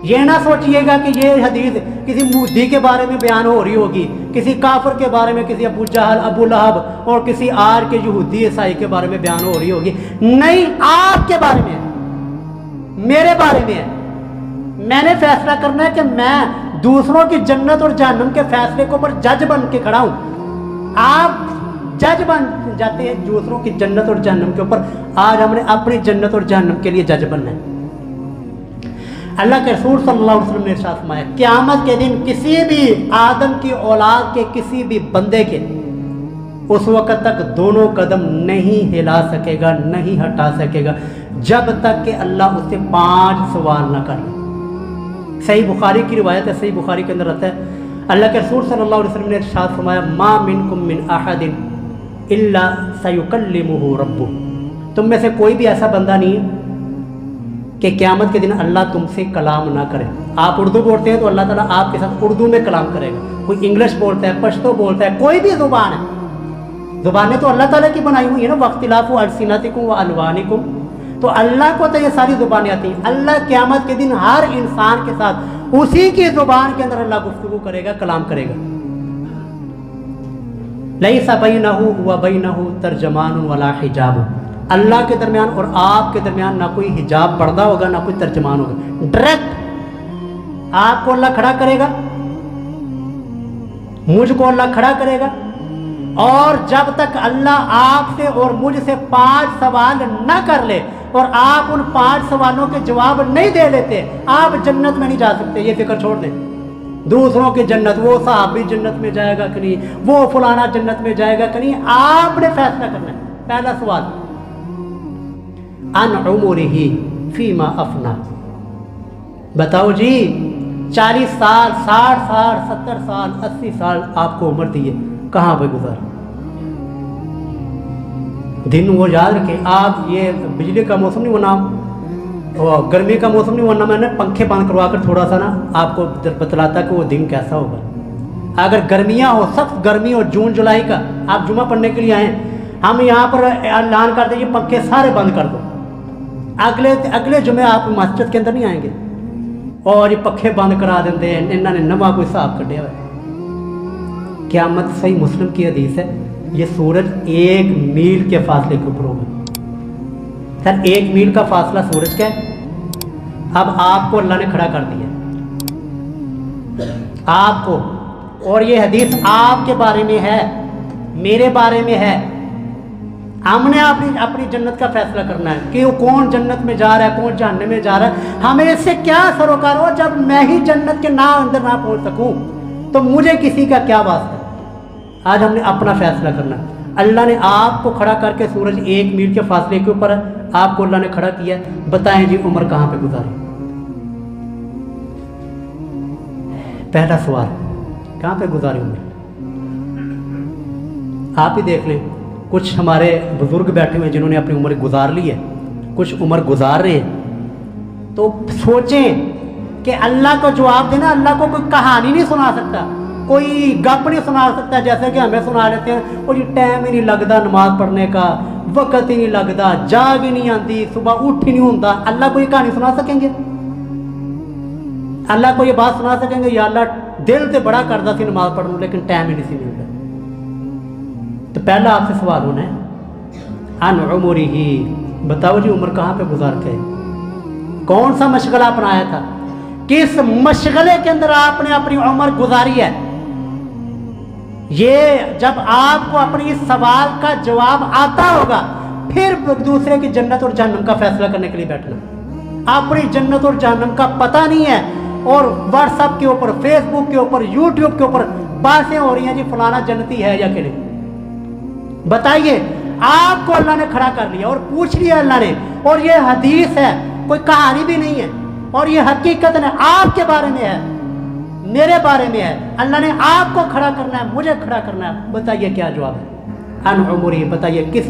ये ना सोचिएगा कि ये हदीस किसी मूदी के बारे में बयान हो रही होगी, किसी काफिर के बारे में, किसी अबू जहल, अबू लहब और किसी आर के यहूदी ईसाई के बारे में बयान हो रही होगी। नहीं, आपके बारे में है, मेरे बारे में है। मैंने फैसला करना है कि मैं दूसरों की जन्नत और जहन्नम के फैसले के ऊपर जज बन के खड़ा हूं। आप जज बन जाते हैं दूसरों की जन्नत और जहन्नम के ऊपर। आज हमने अपनी जन्नत और जहन्नम के लिए जज बनना है। अल्लाह के रसूल सल्लल्लाहु अलैहि वसल्लम ने इरशाद फरमाया, क़यामत के दिन किसी भी आदम की औलाद के किसी भी बंदे के उस वक़्त तक दोनों कदम नहीं हिला सकेगा, नहीं हटा सकेगा, जब तक कि अल्लाह उससे 5 सवाल ना कर ले। सही बुखारी की रिवायत है, सही बुखारी के अंदर आता है, अल्लाह के रसूल सल्लल्लाहु अलैहि वसल्लम ने इरशाद फरमाया, मा मिनकुम मिन अहदिन इल्ला सयुकल्लिमुहु रब्बुहु। तुम में से कोई भी ऐसा बंदा नहीं है कि क़यामत के दिन अल्लाह तुमसे कलाम ना करे। आप उर्दू बोलते हैं तो अल्लाह ताला आपके साथ उर्दू में कलाम करेगा। कोई इंग्लिश बोलता है, पश्तो बोलता है, कोई भी ज़ुबान है, ज़ुबानें तो अल्लाह ताला की बनाई हुई है ना, वख्तिलाफु अलसिनतिकुम व अलवानिकुम। तो अल्लाह को तो ये सारी ज़ुबानें आती हैं। अल्लाह क़यामत के दिन हर इंसान के साथ उसी की ज़ुबान के अंदर अल्लाह गुफ्तगू करेगा, कलाम करेगा। लैसा बैनहु व बैनहु तर्जमान वला हिजाब। अल्लाह के दरमियान और आपके दरमियान ना कोई हिजाब पर्दा होगा, ना कोई तर्जमान होगा। डायरेक्ट आपको अल्लाह खड़ा करेगा, मुझको अल्लाह खड़ा करेगा, और जब तक अल्लाह आपसे और मुझसे 5 सवाल ना कर ले और आप उन 5 सवालों के जवाब नहीं दे लेते, आप जन्नत में नहीं जा सकते। ये फिक्र छोड़ दें। दूसरों की जन्नत, वो साहबी जन्नत में जाएगा कि नहीं, वो फलाना जन्नत में जाएगा कि नहीं, आपने फैसला करना है। पहला सवाल, अन उमरिही फीमा अफना। बताओ जी, 40 साल, 60 साल, 70 साल, 80 साल आपको उम्र दी है, कहाँ पे गुजार? दिन वो याद रखें। आप ये बिजली का मौसम नहीं होना और गर्मी का मौसम नहीं होना, मैंने पंखे बंद करवा कर थोड़ा सा ना आपको बतलाता कि वो दिन कैसा होगा। अगर गर्मियाँ हो, सख्त गर्मी हो, जून जुलाई का, आप जुमा पढ़ने के लिए आए, हम यहाँ पर ऐलान कर देंगे पंखे सारे बंद कर दो, अगले जुमे आप मस्जिद के अंदर नहीं आएंगे और ये पखे बंद करा देंगे। इन्होंने नवा कोई हिसाब कढ़िया हुआ। क़यामत सही मुस्लिम की हदीस है, ये सूरज 1 मील के फासले के ऊपर होगा। सर 1 मील का फासला सूरज का है। अब आपको अल्लाह ने खड़ा कर दिया, आपको, और ये हदीस आपके बारे में है, मेरे बारे में है। हमने अपनी जन्नत का फैसला करना है कि वो कौन जन्नत में जा रहा है, कौन जहन्नम में जा रहा है। हमें इससे क्या सरोकार हो, जब मैं ही जन्नत के ना अंदर ना पहुंच सकूं तो मुझे किसी का क्या वास्ता। आज हमने अपना फैसला करना है। अल्लाह ने आपको खड़ा करके, सूरज 1 मील के फासले के ऊपर है, आपको अल्लाह ने खड़ा किया। बताएं जी, उम्र कहाँ पे गुजारी? पहला सवाल, कहाँ पे गुजारी उम्र? आप ही देख लें, कुछ हमारे बुजुर्ग बैठे हुए हैं जिन्होंने अपनी उम्र गुजार ली है, कुछ उम्र गुजार रहे हैं। तो सोचें कि अल्लाह को जवाब देना, अल्लाह को कोई कहानी नहीं सुना सकता, कोई गप नहीं सुना सकता जैसे कि हमें सुना लेते हैं। और ये टाइम ही नहीं लगता नमाज पढ़ने का, वक्त ही नहीं लगता, जाग ही नहीं आती, सुबह उठ ही नहीं होता। अल्लाह को ये कहानी सुना सकेंगे? अल्लाह को ये बात सुना सकेंगे, या अल्लाह दिल से बड़ा करता सी नमाज पढ़ने लेकिन टाइम ही नहीं सी मिलता? तो पहला आपसे सवाल होना है, अन उमरिही। बताओ जी, उम्र कहाँ पे गुजार के, कौन सा मशगला अपनाया था, किस मशगले के अंदर आपने अपनी उम्र गुजारी है? ये जब आपको अपने इस सवाल का जवाब आता होगा, फिर दूसरे की जन्नत और जहन्नम का फैसला करने के लिए बैठना। अपनी जन्नत और जहन्नम का पता नहीं है और व्हाट्सएप के ऊपर, फेसबुक के ऊपर, यूट्यूब के ऊपर बातें हो रही हैं जी फलाना जन्नती है या कि नहीं। बताइए, आपको अल्लाह ने खड़ा कर लिया और पूछ लिया अल्लाह ने, और ये हदीस है, कोई कहानी भी नहीं है, और ये हकीकत है, आपके बारे में है, मेरे बारे में है। अल्लाह ने आपको खड़ा करना है, मुझे खड़ा करना है। बताइए क्या जवाब है? अन उमरी। बताइए किस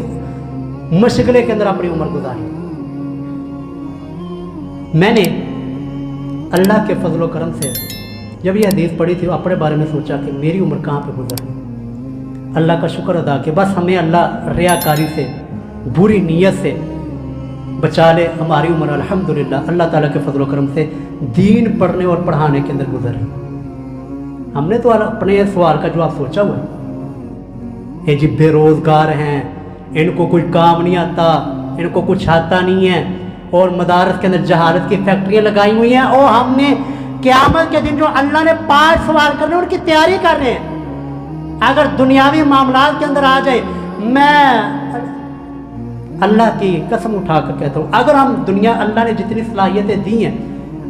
मशगले के अंदर अपनी उम्र गुजारी? मैंने अल्लाह के फजलो करम से जब ये हदीस पढ़ी थी, अपने बारे में सोचा कि मेरी उम्र कहाँ पे गुजरी। अल्लाह का शुक्र अदा कि बस हमें अल्लाह रियाकारी से, बुरी नीयत से बचा ले हमारी उम्र अल्हम्दुलिल्लाह अल्लाह ताला के फजल करम से दीन पढ़ने और पढ़ाने के अंदर गुजर रही। हमने तो अपने सवाल का जवाब सोचा हुआ है। ये जी बेरोज़गार हैं, इनको कोई काम नहीं आता, इनको कुछ आता नहीं है, और मदारस के अंदर जहालत की फैक्ट्रियाँ लगाई हुई हैं, और हमने क़यामत के दिन जो अल्लाह ने 5 सवाल करने उनकी तैयारी कर रहे हैं। अगर दुनियावी मामलात के अंदर आ जाए, मैं अल्लाह की कसम उठा कर कहता हूँ, अगर हम दुनिया अल्लाह ने जितनी सलाहियतें दी हैं,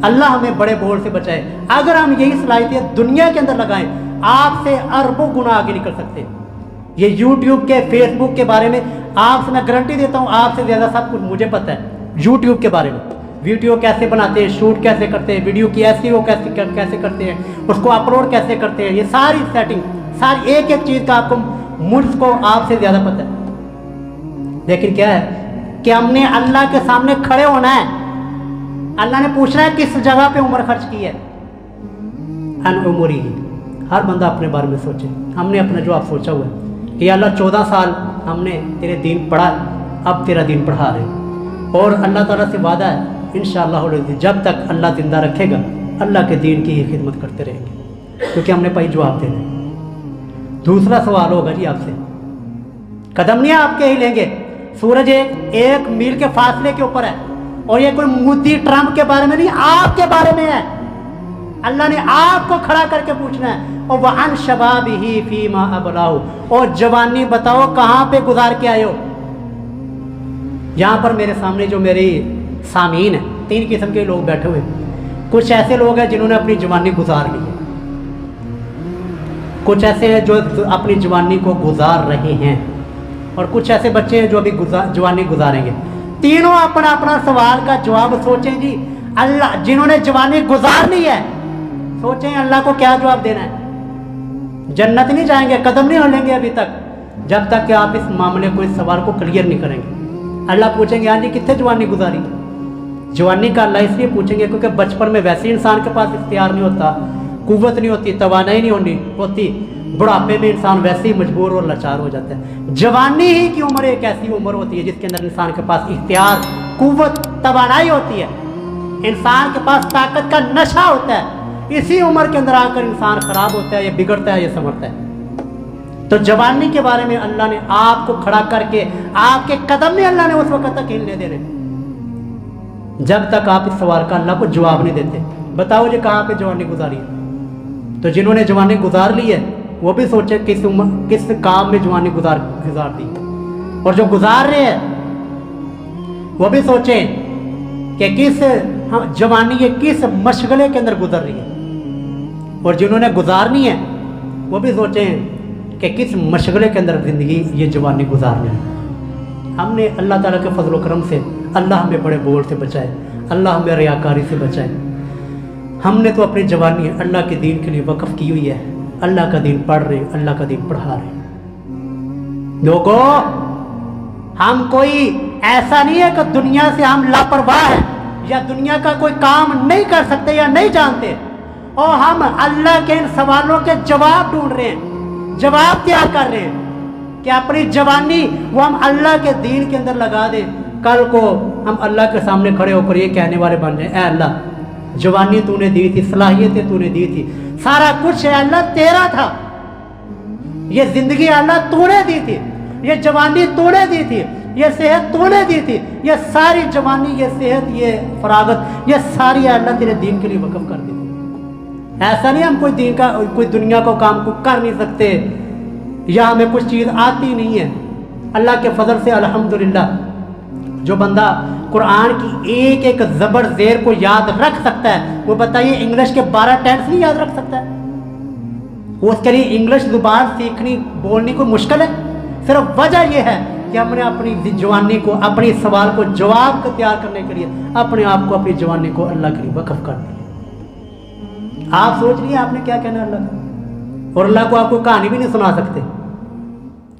अल्लाह हमें बड़े बोल से बचाए, अगर हम यही सलाहियतें दुनिया के अंदर लगाएं, आपसे अरबों गुना आगे निकल सकते हैं। ये यूट्यूब के फेसबुक के बारे में आपसे मैं गारंटी देता हूँ, आपसे ज़्यादा सब कुछ मुझे पता है यूट्यूब के बारे में। वीडियो कैसे बनाते हैं, शूट कैसे करते हैं, वीडियो की एसईओ कैसे करते हैं, उसको अपलोड कैसे करते हैं, ये सारी सेटिंग, सारी एक एक चीज़ का आपको मुझको आपसे ज़्यादा पता है। लेकिन क्या है कि हमने अल्लाह के सामने खड़े होना है। अल्लाह ने पूछना है किस जगह पे उम्र खर्च की है। अन उमरी ही, हर बंदा अपने बारे में सोचे। हमने अपना जवाब सोचा हुआ है कि अल्लाह 14 साल हमने तेरे दीन पढ़ा, अब तेरा दीन पढ़ा रहे, और अल्लाह ताला से वादा है इंशाअल्लाह जब तक अल्लाह ज़िंदा रखेगा अल्लाह के दीन की ही खिदमत करते रहेंगे, क्योंकि हमने भाई जवाब देना है। दूसरा सवाल होगा जी आपसे, कदम नहीं आपके ही लेंगे, सूरज 1 मील के फासले के ऊपर है, और ये कोई मोदी ट्रंप के बारे में नहीं, आपके बारे में है। अल्लाह ने आपको खड़ा करके पूछना है, और वह अन शबाब ही फीमा अबलाओ, और जवानी बताओ कहाँ पे गुजार के आए हो। यहाँ पर मेरे सामने जो मेरी सामीन है, 3 किस्म के लोग बैठे हुए। कुछ ऐसे लोग हैं जिन्होंने अपनी जवानी गुजार ली है, कुछ ऐसे हैं जो अपनी जवानी को गुजार रहे हैं, और कुछ ऐसे बच्चे हैं जो अभी जवानी गुजारेंगे। तीनों अपना अपना सवाल का जवाब सोचें जी। अल्लाह जिन्होंने जवानी गुजार ली है, सोचें अल्लाह को क्या जवाब देना है। जन्नत नहीं जाएंगे, कदम नहीं हिलेंगे अभी तक, जब तक कि आप इस मामले को, इस सवाल को क्लियर नहीं करेंगे। अल्लाह पूछेंगे हाँ जी कितने जवानी गुजारी। जवानी का अल्लाह इसलिए पूछेंगे क्योंकि बचपन में वैसे ही इंसान के पास इख्तियार नहीं होता, कुव्वत नहीं होती, तवानाई नहीं होती, बुढ़ापे में इंसान वैसे ही मजबूर और लाचार हो जाता है। जवानी ही की उम्र एक ऐसी उम्र होती है जिसके अंदर इंसान के पास इख्तियार, कुव्वत, तवानाई होती है, इंसान के पास ताकत का नशा होता है। इसी उम्र के अंदर आकर इंसान खराब होता है, या बिगड़ता है, या संवरता है। तो जवानी के बारे में अल्लाह ने आपको खड़ा करके, आपके कदम में अल्लाह ने उस वक्त तक हिलने देने, जब तक आप इस सवाल का अल्लाह को जवाब नहीं देते। बताओ जी कहाँ पे जवानी गुजारी है। तो जिन्होंने जवानी गुजार ली है वो भी सोचे किस काम में जवानी गुजार दी, और जो गुजार रहे हैं वो भी सोचें कि जवानी ये किस मशगले के अंदर गुजर रही है, और जिन्होंने गुजारनी है वो भी सोचें कि किस मशगले के अंदर ज़िंदगी ये जवानी गुजारनी है। हमने अल्लाह ताला के फजल व करम से अल्लाह हमें बड़े बोल से बचाए, अल्लाह हमें रियाकारी से बचाए। हमने तो अपनी जवानी अल्लाह के दीन के लिए वक़्फ़ की हुई है, अल्लाह का दीन पढ़ रहे, अल्लाह का दीन पढ़ा रहे। लोगों, हम कोई ऐसा नहीं है कि दुनिया से हम लापरवाह हैं, या दुनिया का कोई काम नहीं कर सकते या नहीं जानते, और हम अल्लाह के इन सवालों के जवाब ढूंढ रहे हैं, जवाब तैयार कर रहे हैं कि अपनी जवानी वो हम अल्लाह के दीन के अंदर लगा दें। कल को हम अल्लाह के सामने खड़े होकर ये कहने वाले बन जाए, ऐ अल्लाह जवानी तूने दी थी, सलाहियतें तूने दी थी, सारा कुछ है अल्लाह तेरा था, ये जिंदगी अल्लाह तूने दी थी, ये जवानी तूने दी थी, ये सेहत तूने दी थी, ये सारी जवानी, ये सेहत, ये फरागत, ये सारी अल्लाह तेरे दीन के लिए वक़्फ़ कर दी थी। ऐसा नहीं हम कोई दुनिया को काम को कर नहीं सकते, या हमें कुछ चीज़ आती नहीं है। अल्लाह के फजल से अल्हम्दुलिल्लाह जो बंदा कुरान की एक एक ज़बर ज़ेर को याद रख सकता है, वो बताइए इंग्लिश के 12 टेंस नहीं याद रख सकता है? वो उसके लिए इंग्लिश ज़ुबान सीखनी, बोलनी कोई मुश्किल है? सिर्फ वजह यह है कि हमने अपनी जवानी को, अपने सवाल को जवाब को तैयार करने के लिए अपने आप को, अपनी जवानी को अल्लाह के लिए वक़्फ़ कर दिया। आप सोच लिए आपने क्या कहना अल्लाह का, और अल्लाह को आपको कहानी भी नहीं सुना सकते।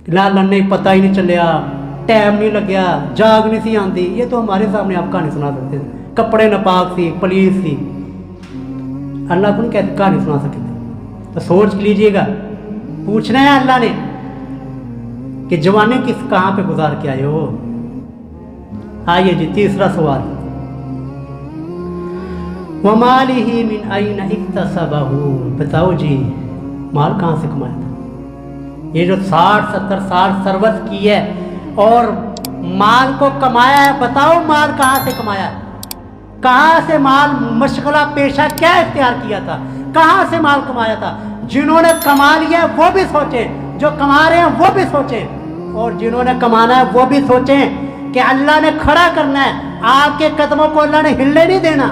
अल्लाह नहीं पता ही नहीं चलिया, टाइम नहीं लग्या, जाग नहीं सी आती, ये तो हमारे सामने आप कहानी सुना सकते थे। कपड़े नपाक सी, पलीस सी, अल्लाह को नहीं कहानी सुना सकते। तो सोच लीजिएगा, पूछना है अल्लाह ने कि जवानी किस कहाँ पे गुजार के आए हो। आइए जी तीसरा सवाल, वमालिही मिन अइन इक्तसबहू, बताओ जी माल कहाँ से कमाया था? ये जो 60-70 साल सर्विस की है और माल को कमाया है, बताओ माल कहाँ से कमाया है? कहाँ से माल, मशगला पेशा क्या इख्तियार किया था, कहाँ से माल कमाया था? जिन्होंने कमा लिया वो भी सोचें, जो कमा रहे हैं वो भी सोचें, और जिन्होंने कमाना है वो भी सोचें कि अल्लाह ने खड़ा करना है, आपके कदमों को अल्लाह ने हिलने नहीं देना।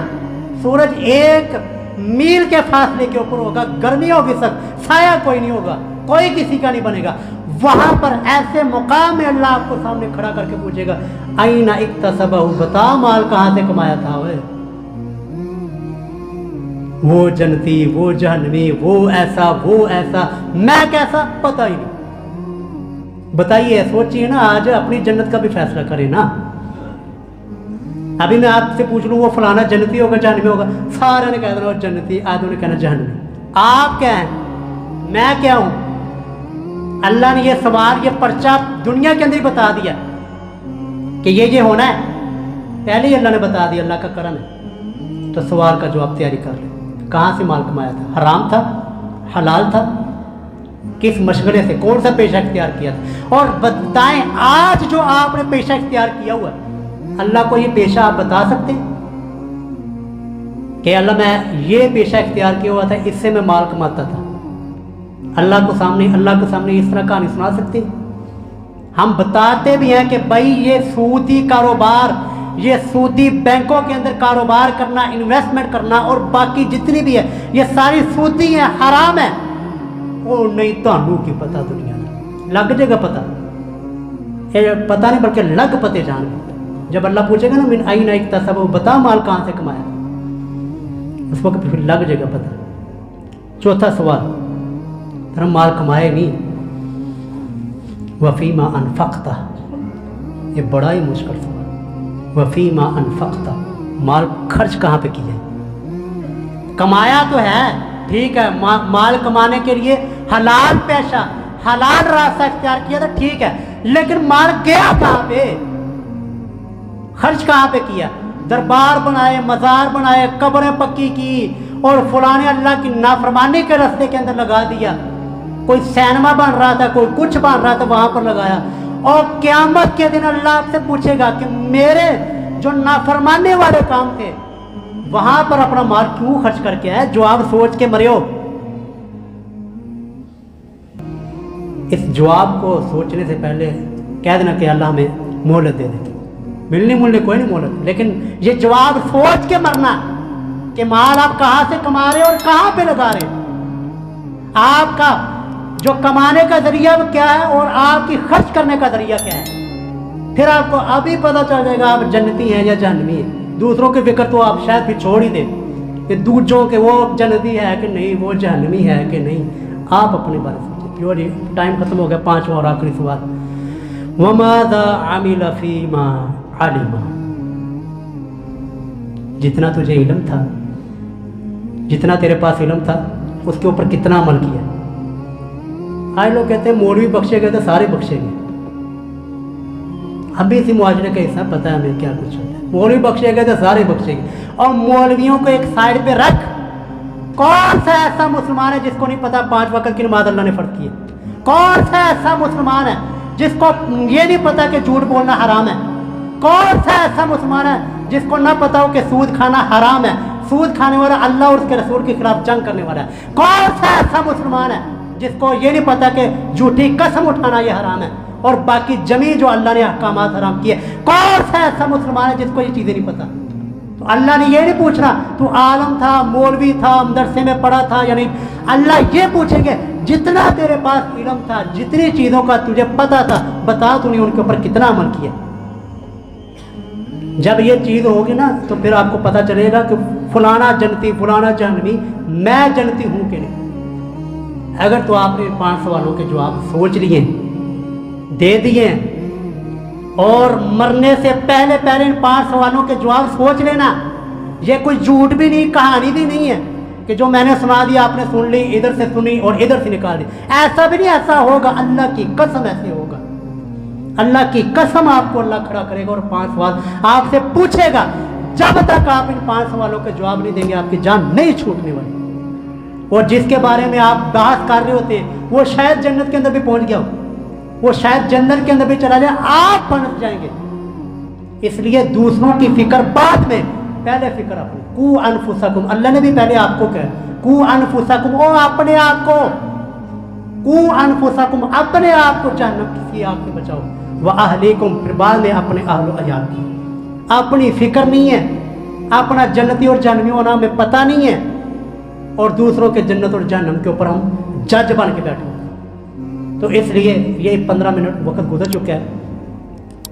सूरज 1 मील के फासले के ऊपर होगा, गर्मी होगी सख्त, साया कोई नहीं होगा, कोई किसी का नहीं बनेगा। वहां पर ऐसे मुकाम में अल्लाह आपको सामने खड़ा करके पूछेगा, आईना इक्तसबहू, बता माल कहां से कमाया था? वो जन्नती, वो जहन्नमी, वो ऐसा, मैं कैसा, पता ही नहीं। बताइए, सोचिए ना, आज अपनी जन्नत का भी फैसला करें ना। अभी मैं आपसे पूछ लूं वो फलाना जन्नती होगा जहन्नमी होगा, सारे ने कह देना जन्नती, आधों ने कहना जहन्नमी। आप क्या हैं, मैं क्या हूं? अल्लाह ने ये सवाल, ये पर्चा दुनिया के अंदर ही बता दिया कि ये होना है, पहले ही अल्लाह ने बता दिया, अल्लाह का करम है। तो सवाल का जवाब तैयारी कर ले, कहाँ से माल कमाया था? हराम था, हलाल था, किस मशगले से, कौन सा पेशा इख्तियार किया था? और बताएं आज जो आपने पेशा इख्तियार किया हुआ है, अल्लाह को ये पेशा आप बता सकते हैं कि अल्लाह मैं ये पेशा इख्तियार किया हुआ था, इससे मैं माल कमाता था? अल्लाह के सामने इस तरह कहानी सुना सकते हैं? हम बताते भी हैं कि भाई ये सूदी कारोबार, ये सूदी बैंकों के अंदर कारोबार करना, इन्वेस्टमेंट करना और बाकी जितनी भी है ये सारी सूदी है, हराम है। ओ नहीं, तानू की पता, दुनिया में लग जाएगा पता, ये पता नहीं बल्कि लग पते जान। जब अल्लाह पूछेगा ना मिन अइन इक्तसबहू, बता माल कहाँ से कमाया, उस वक्त फिर लग जाएगा पता। चौथा सवाल, हम माल कमाए नहीं, वफ़ीमा अनफ़क़ता, ये बड़ा ही मुश्किल सवाल। वफ़ीमा अनफ़क़ता, माल खर्च कहाँ पे किया? कमाया तो है, ठीक है, माल कमाने के लिए हलाल पेशा, हलाल रास्ता इख्तियार किया था, ठीक है, लेकिन माल गया कहाँ पे? खर्च कहाँ पे किया? दरबार बनाए, मज़ार बनाए, कब्रें पक्की की और फलाने अल्लाह की नाफरमानी के रास्ते के अंदर लगा दिया। कोई सिनेमा बन रहा था, कोई कुछ बन रहा था, वहां पर लगाया। और क़यामत के दिन अल्लाह आपसे पूछेगा कि मेरे जो नाफरमाने वाले काम थे वहां पर अपना माल क्यों खर्च करके आए? जो आप सोच के मरे हो। इस जवाब को सोचने से पहले कह देना कि अल्लाह हमें मोहलत दे दे। मिलने मुलने कोई नहीं मोहलत, लेकिन ये जवाब सोच के मरना कि माल आप कहां से कमा रहे हो और कहां पे लगा रहे हो। आपका जो कमाने का जरिया क्या है और आपकी खर्च करने का जरिया क्या है, फिर आपको अभी पता चल जाएगा आप जन्नती हैं या जहन्नमी हैं। दूसरों की फिक्र तो आप शायद भी छोड़ ही दें कि दूसरों के वो जन्नती है कि नहीं, वो जहन्नमी है कि नहीं, आप अपने बारे में सोचिए। प्योर टाइम खत्म हो गया। पांचवा और आखिरी सवाल, वमाज़ा अमिल फीमा अलिमा, जितना तुझे इल्म था, जितना तेरे पास इल्म था, उसके ऊपर कितना अमल किया? आज लोग कहते हैं मौलवी बख्शे गए तो सारे बख्शे गए। अभी इसी मुआशरे का हिस्सा पता है हमें क्या कुछ होता है। मौलवी बख्शे गए तो सारे बख्शे गए। और मौलवियों को एक साइड पे रख, कौन सा ऐसा मुसलमान है जिसको नहीं पता 5 वक्त की नमाज अल्लाह ने फर्ज की है? कौन सा ऐसा मुसलमान है जिसको ये नहीं पता कि झूठ बोलना हराम है? कौन सा ऐसा मुसलमान है जिसको ना पता हो कि सूद खाना हराम है? सूद खाने वाला अल्लाह और उसके रसूल के खिलाफ जंग करने वाला है। कौन सा ऐसा मुसलमान है जिसको ये नहीं पता कि झूठी कसम उठाना ये हराम है और बाकी जमी जो अल्लाह ने अहकामात हराम किए? कौन सा ऐसा मुसलमान है जिसको ये चीज़ें नहीं पता? तो अल्लाह ने ये नहीं पूछना तू आलम था, मौलवी था, मदरसे में पढ़ा था या नहीं। अल्लाह ये पूछेंगे जितना तेरे पास इल्म था, जितनी चीज़ों का तुझे पता था, बता तूने उनके ऊपर कितना अमल किया। जब ये चीज़ होगी ना तो फिर आपको पता चलेगा कि फलाना जन्नती, फलाना जहन्नमी, मैं जन्नती हूँ कि नहीं। अगर तो आपने 5 सवालों के जवाब सोच लिए, दे दिए, और मरने से पहले पहले इन 5 सवालों के जवाब सोच लेना। ये कोई झूठ भी नहीं, कहानी भी नहीं है कि जो मैंने सुना दिया आपने सुन ली, इधर से सुनी और इधर से निकाल दी। ऐसा भी नहीं, ऐसा होगा, अल्लाह की कसम ऐसे होगा। अल्लाह की कसम आपको अल्लाह खड़ा करेगा और 5 सवाल आपसे पूछेगा। जब तक आप इन 5 सवालों के जवाब नहीं देंगे आपकी जान नहीं छूटने वाली। और जिसके बारे में आप बहस कर रहे होते वो शायद जन्नत के अंदर भी पहुंच गया हो, वो शायद जन्नत के अंदर भी चला जाए, आप पनप जाएंगे। इसलिए दूसरों की फिक्र बाद में, पहले फिक्र अपनी। कू अनफुसकुम, अल्लाह ने भी पहले आपको कहा कू अनफुसकुम, ओ अपने आप को, कू अनफुसकुम, अपने आप को जहन्नम की आग से बचाओ। व अहलीकुम, फिर बाद में अपने अहलो अयाल की। अपनी फिक्र नहीं है, अपना जन्नती और जहन्नमी होना हमें पता नहीं है, और दूसरों के जन्नत और जहन्नम के ऊपर हम जज बन के बैठे। तो इसलिए ये 15 मिनट वक्त गुजर चुका है।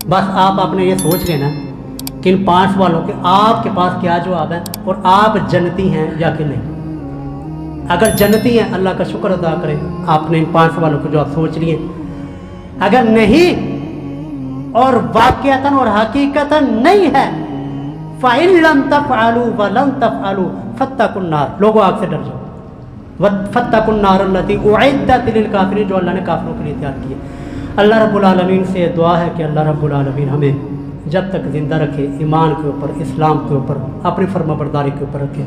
बस आप आपने ये सोच लेना कि इन 5 सवालों के आपके पास क्या जवाब है और आप जन्नती हैं या कि नहीं। अगर जन्नती हैं अल्लाह का शुक्र अदा करें, आपने इन 5 सवालों के जवाब सोच लिए। अगर नहीं और वाक़ियतन और हकीकतन नहीं है, फ़इन लम तफ़अलू व लम तफ़अलू फत्तकुन नार, लोगों आग से डर जाओ। फत्तकुन नार अल्लती उइद्दत लिल काफिरीन, जो अल्लाह ने काफिरों के लिए तैयार की है। अल्लाह रब्बुल आलमीन से दुआ है कि अल्लाह रब्बुल आलमीन हमें जब तक ज़िंदा रखे ईमान के ऊपर, इस्लाम के ऊपर, अपनी फर्माबरदारी के ऊपर रखे।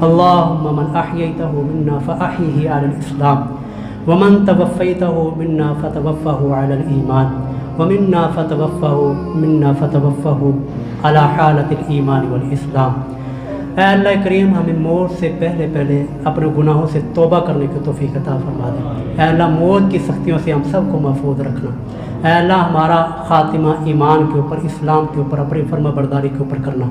अल्लाहुम्मा मन अहयैतहु मिन्ना फ़अहयिही अलल इस्लाम व मन तवफ़्फ़ैतहु मिन्ना फ़तवफ़्फ़हु अलल ईमान व मिन्ना फ़तवफ़्फ़हु अला हालतिल ईमान वल इस्लाम। ऐ अल्लाह करीम, हमें मौत से पहले पहले अपने गुनाहों से तौबा करने की तौफीक अता फरमा दे। ऐ अल्लाह, मौत की सख्तियों से हम सबको महफूज रखना। ऐ अल्लाह, हमारा ख़ातिमा ईमान के ऊपर, इस्लाम के ऊपर, अपनी फर्माबरदारी के ऊपर करना।